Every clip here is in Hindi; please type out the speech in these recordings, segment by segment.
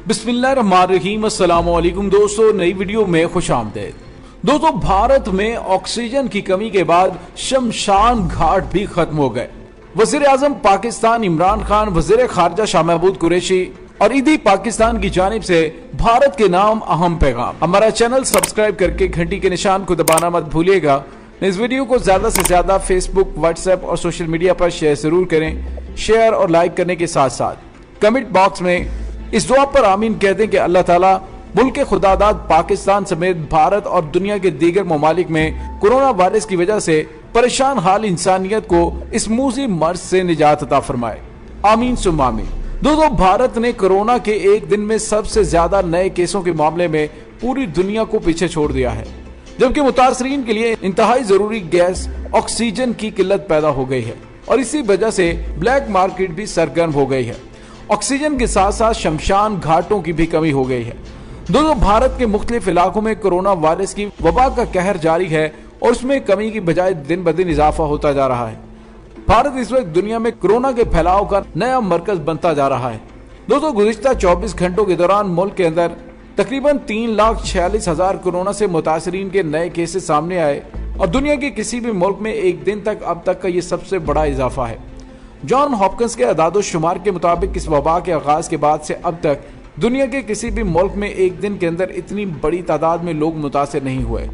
बिस्मिल्लाहिर्रहमानिर्रहीम। अस्सलाम वालेकुम दोस्तों, नई वीडियो में खुशामदीद। दोस्तों, भारत में ऑक्सीजन की कमी के बाद शमशान घाट भी खत्म हो गए। वजीर आजम पाकिस्तान इमरान खान, वजीर खारजा शाह महमूद कुरैशी और ईदी पाकिस्तान की जानिब से भारत के नाम अहम पैगाम। हमारा चैनल सब्सक्राइब करके घंटी के निशान को दबाना मत भूलिएगा। इस वीडियो को ज्यादा से ज्यादा फेसबुक, व्हाट्सएप और सोशल मीडिया पर शेयर जरूर करें। शेयर और लाइक करने के साथ साथ कमेंट बॉक्स में इस दुआ पर आमीन कहते हैं कि अल्लाह ताला मुल्क खुदादाद पाकिस्तान समेत भारत और दुनिया के दीगर ममालिक में कोरोना वायरस की वजह से परेशान हाल इंसानियत को इस मूसी मर्ज से निजात अता फरमाए। आमीन सुम्मा आमीन। दोस्तों, भारत ने कोरोना के एक दिन में सबसे ज्यादा नए केसों के मामले में पूरी दुनिया को पीछे छोड़ दिया है, जबकि मुतासरीन के लिए इंतहाई जरूरी गैस ऑक्सीजन की किल्लत पैदा हो गई है और इसी वजह से ब्लैक मार्केट भी सरगर्म हो गई है। ऑक्सीजन के साथ साथ शमशान घाटों की भी कमी हो गई है। दोस्तों, भारत के मुख्तलिफ इलाकों में कोरोना वायरस की वबा का कहर जारी है और उसमें कमी की बजाय दिन ब दिन इजाफा होता जा रहा है। भारत इस वक्त दुनिया में कोरोना के फैलाव का नया मरकज बनता जा रहा है। दोस्तों, गुज़िश्ता 24 घंटों के दौरान मुल्क के अंदर तकरीबन 3,46,000 कोरोना से मुतासरीन के नए केसेस सामने आए और दुनिया के किसी भी मुल्क में एक दिन तक अब तक का ये सबसे बड़ा इजाफा है। जॉन हॉपकिंस के अदादो शुमार के मुताबिक इस वबा के आगाज के बाद से अब तक दुनिया के किसी भी मुल्क में एक दिन के अंदर इतनी बड़ी तादाद में लोग मुतासिर नहीं हुए।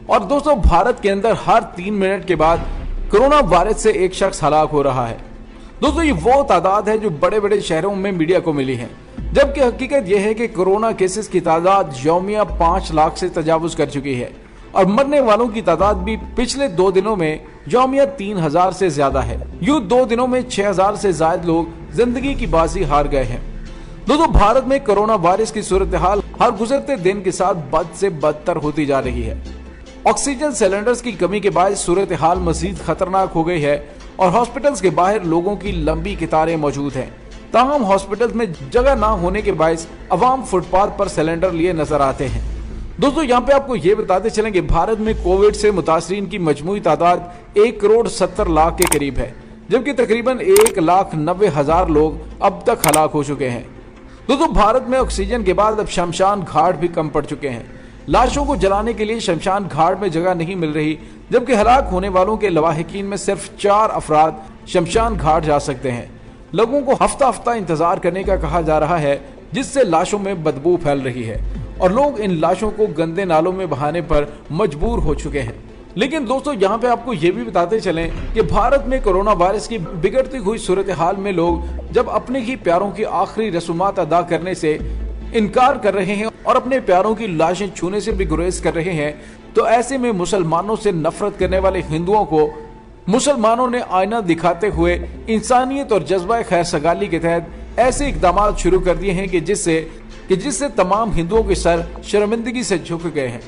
और दोस्तों, भारत के अंदर हर 3 मिनट के बाद कोरोना वायरस से एक शख्स हलाक हो रहा है। दोस्तों, ये वो तादाद है जो बड़े बड़े शहरों में मीडिया को मिली है, जबकि हकीकत यह है कि कोरोना केसेस की तादाद यौमिया 5 लाख से तजावुज कर चुकी है और मरने वालों की तादाद भी पिछले 2 दिनों में यौमिया 3,000 से ज्यादा है। यूं 2 दिनों में 6,000 से ज्यादा लोग जिंदगी की बाजी हार गए हैं। दोस्तों, भारत में कोरोना वायरस की सूरत हाल हर गुजरते दिन के साथ बद से बदतर होती जा रही है। ऑक्सीजन सिलेंडर्स की कमी के बाद सूरत हाल मजीद खतरनाक हो गई है और हॉस्पिटल्स के बाहर लोगों की लंबी कतारें मौजूद हैं। ताहम हॉस्पिटल्स में जगह ना होने के बायस अवाम फुटपाथ पर सिलेंडर लिए नजर आते हैं। दोस्तों, यहाँ पे आपको ये बताते चलें कि भारत में कोविड से मुतासरीन की मजमूई तादाद 1,70,00,000 के करीब है, जबकि तकरीबन 1,90,000 लोग अब तक हलाक हो चुके हैं। दोस्तों, भारत में ऑक्सीजन के बाद अब शमशान घाट भी कम पड़ चुके हैं। लाशों को जलाने के लिए शमशान घाट में जगह नहीं मिल रही, जबकि हलाक होने वालों के लवाहिकीन में सिर्फ 4 अफराद शमशान घाट जा सकते हैं। लोगों को हफ्ता हफ्ता इंतजार करने का कहा जा रहा है, जिससे लाशों में बदबू फैल रही है और लोग इन लाशों को गंदे नालों में बहाने पर मजबूर हो चुके हैं। लेकिन दोस्तों, यहाँ पे आपको ये भी बताते चलें कि भारत में कोरोना वायरस की बिगड़ती हुई सूरत हाल में लोग जब अपने ही प्यारों की आखिरी रसूमात अदा करने से इनकार कर रहे हैं और अपने प्यारों की लाशें छूने से भी गुरेज कर रहे हैं, तो ऐसे में मुसलमानों से नफरत करने वाले हिंदुओं को मुसलमानों ने आईना दिखाते हुए इंसानियत और जज्बा खैर सगाली के तहत ऐसे इकदाम शुरू कर दिए हैं कि जिससे तमाम हिंदुओं के सर शर्मिंदगी से झुक गए हैं।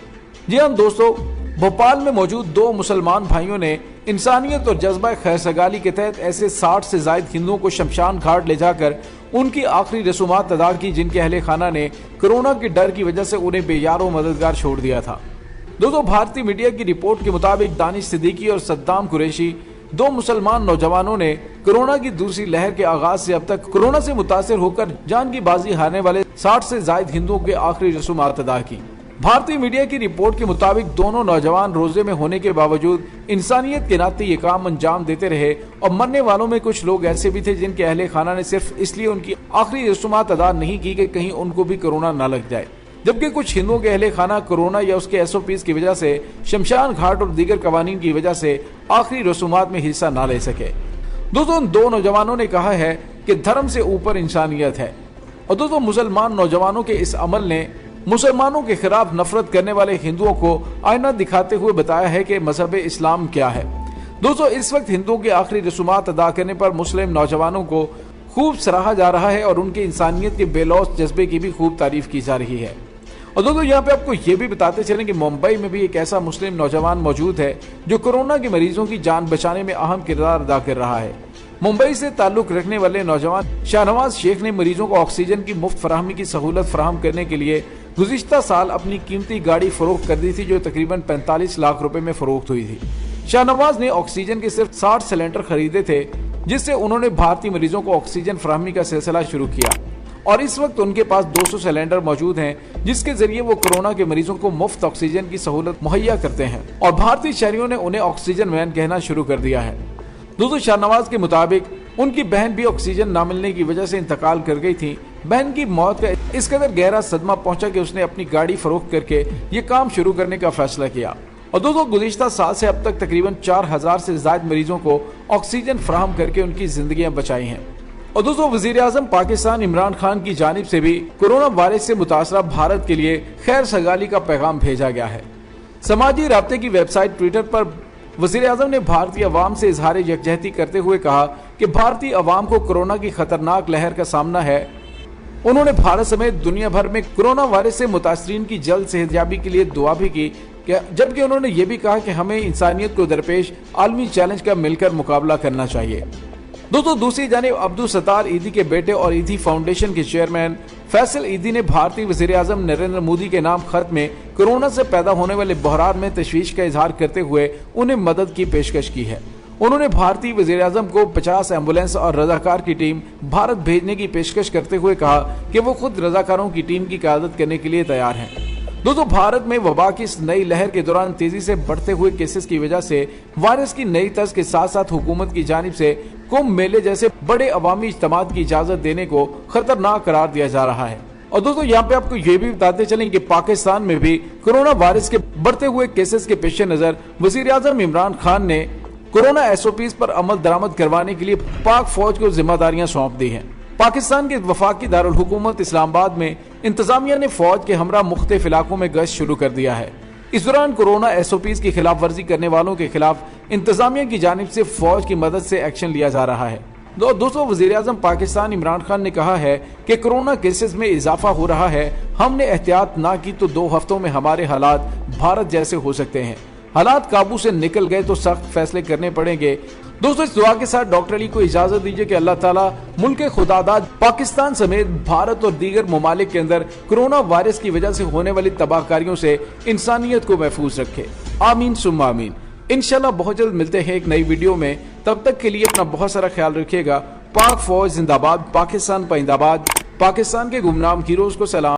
जी हाँ दोस्तों, भोपाल में मौजूद 2 मुसलमान भाइयों ने इंसानियत और जज्बा खैर सगाली के तहत ऐसे 60 से ज्यादा हिंदुओं को शमशान घाट ले जाकर उनकी आखिरी रसूमात अदा की, जिनके अहले खाना ने कोरोना के डर की वजह से उन्हें बेयारो मददगार छोड़ दिया था। दोस्तों, भारतीय मीडिया की रिपोर्ट के मुताबिक दानिश सिद्दीकी और सद्दाम कुरैशी 2 मुसलमान नौजवानों ने कोरोना की दूसरी लहर के आगाज से अब तक कोरोना से मुतासिर होकर जान की बाजी हारने वाले 60 से ज्यादा हिंदुओं के आखिरी रसूमात अदा की। भारतीय मीडिया की रिपोर्ट के मुताबिक दोनों नौजवान रोजे में होने के बावजूद इंसानियत के नाते ये काम अंजाम देते रहे और मरने वालों में कुछ लोग ऐसे भी थे जिनके अहले खाना ने सिर्फ इसलिए उनकी आखिरी रसूमात अदा नहीं की कि कहीं उनको भी कोरोना न लग जाए, जबकि कुछ हिंदुओं के अहले खाना कोरोना या उसके SOPs की वजह से शमशान घाट और दीगर कवानीन की वजह से आखिरी रसूमात में हिस्सा न ले सके। दोस्तों, उन 2 नौजवानों ने कहा है कि धर्म से ऊपर इंसानियत है। और दोस्तों, मुसलमान नौजवानों के इस अमल ने मुसलमानों के खिलाफ नफरत करने वाले हिंदुओं को आईना दिखाते हुए बताया है कि मजहब इस्लाम क्या है। दोस्तों, इस वक्त हिंदुओं के आखिरी रसूमात अदा करने पर मुस्लिम नौजवानों को खूब सराहा जा रहा है और उनके इंसानियत के बेलौस जज्बे की भी खूब तारीफ की जा रही है। और दोस्तों, यहाँ पे आपको ये भी बताते चलें कि मुंबई में भी एक ऐसा मुस्लिम नौजवान मौजूद है जो कोरोना के मरीजों की जान बचाने में अहम किरदार अदा कर रहा है। मुंबई से ताल्लुक रखने वाले नौजवान शाहनवाज शेख ने मरीजों को ऑक्सीजन की मुफ्त फराहमी की सहूलत फराहम करने के लिए गुज़िश्ता साल अपनी कीमती गाड़ी फरोख्त कर दी थी, जो तकरीबन 45 लाख रुपए में फरोख्त हुई थी। शाहनवाज ने ऑक्सीजन के सिर्फ 60 सिलेंडर खरीदे थे, जिससे उन्होंने भारतीय मरीजों को ऑक्सीजन फराहमी का सिलसिला शुरू किया और इस वक्त उनके पास 200 सिलेंडर मौजूद हैं, जिसके जरिए वो कोरोना के मरीजों को मुफ्त ऑक्सीजन की सहूलत मुहैया करते हैं और भारतीय शहरियों ने उन्हें ऑक्सीजन मैन कहना शुरू कर दिया है। दोस्तों, शाहनवाज के मुताबिक उनकी बहन भी ऑक्सीजन न मिलने की वजह से इंतकाल कर गई थी। बहन की मौत का इस कदर गहरा सदमा पहुंचा कि उसने अपनी गाड़ी फरोख्त करके ये काम शुरू करने का फैसला किया। और दोस्तों, गुज़िश्ता साल से अब तक तकरीबन 4000 से ज्यादा मरीजों को ऑक्सीजन फराहम करके उनकी जिंदगियां बचाई हैं। और दोस्तों, वजीर आजम पाकिस्तान इमरान खान की जानिब से भी कोरोना वायरस से मुतासरा भारत के लिए खैर सगाली का पैगाम भेजा गया है। समाजी राब्ते की वेबसाइट ट्विटर पर वजीर आजम ने भारतीय अवाम से इजहार यकजहती करते हुए कहा कि भारतीय अवाम को कोरोना की खतरनाक लहर का सामना है। उन्होंने भारत समेत दुनिया भर में कोरोना वायरस से मुतासरीन की जल्द सेहतयाबी के लिए दुआ भी की, जबकि उन्होंने ये भी कहा कि हमें इंसानियत को दरपेश आलमी चैलेंज का मिलकर मुकाबला करना चाहिए। दोस्तों, दूसरी जानिब अब्दुल सत्तार ईदी के बेटे और ईदी फाउंडेशन के चेयरमैन फैसल ईदी ने भारतीय वजीर आजम नरेंद्र मोदी के नाम खत में कोरोना से पैदा होने वाले बहरान में तशवीश का इजहार करते हुए उन्हें मदद की पेशकश की है। उन्होंने भारतीय वजीर आजम को 50 एम्बुलेंस और रजाकार की टीम भारत भेजने की पेशकश करते हुए कहा कि वो खुद रजाकारों की टीम की क़यादत करने के लिए तैयार हैं। दोस्तों, भारत में वबा की इस नई लहर के दौरान तेजी से बढ़ते हुए केसेस की वजह से वायरस की नई तर्ज के साथ साथ हुकूमत की जानिब से कुंभ मेले जैसे बड़े अवामी इज्तिमात की इजाजत देने को खतरनाक करार दिया जा रहा है। और दोस्तों, यहाँ पे आपको ये भी बताते चलें कि पाकिस्तान में भी कोरोना वायरस के बढ़ते हुए केसेस के पेश नजर वजीर आजम इमरान खान ने कोरोना SOPs पर अमल दरामद करवाने के लिए पाक फौज को जिम्मेदारियां सौंप दी हैं। पाकिस्तान के वफाकी दारुल हुकूमत इस्लामाबाद में इंतजामिया ने फौज के हमरा मुख्तलिफ इलाकों में गश्त शुरू कर दिया है। इस दौरान कोरोना SOPs की खिलाफ वर्जी करने वालों के खिलाफ इंतजामिया की जानिब से फौज की मदद से एक्शन लिया जा रहा है। दोस्तों, वजीर आजम पाकिस्तान इमरान खान ने कहा है कि कोरोना केसेस में इजाफा हो रहा है। हमने एहतियात ना की तो 2 हफ्तों में हमारे हालात भारत जैसे हो सकते हैं। हालात काबू से निकल गए तो सख्त फैसले करने पड़ेंगे। दोस्तों, इस दुआ के साथ डॉक्टर अली को इजाजत दीजिए कि अल्लाह ताला मुल्क खुदादाद पाकिस्तान समेत भारत और दीगर ममालिक के अंदर कोरोना वायरस की वजह से होने वाली तबाहकारियों से इंसानियत को महफूज रखे। आमीन सुम्मा आमीन। इंशाल्लाह बहुत जल्द मिलते हैं एक नई वीडियो में। तब तक के लिए अपना बहुत सारा ख्याल रखिएगा। पाक फौज जिंदाबाद, पाकिस्तान पाइंदाबाद। पाकिस्तान के गुमनाम हीरोज को सलाम।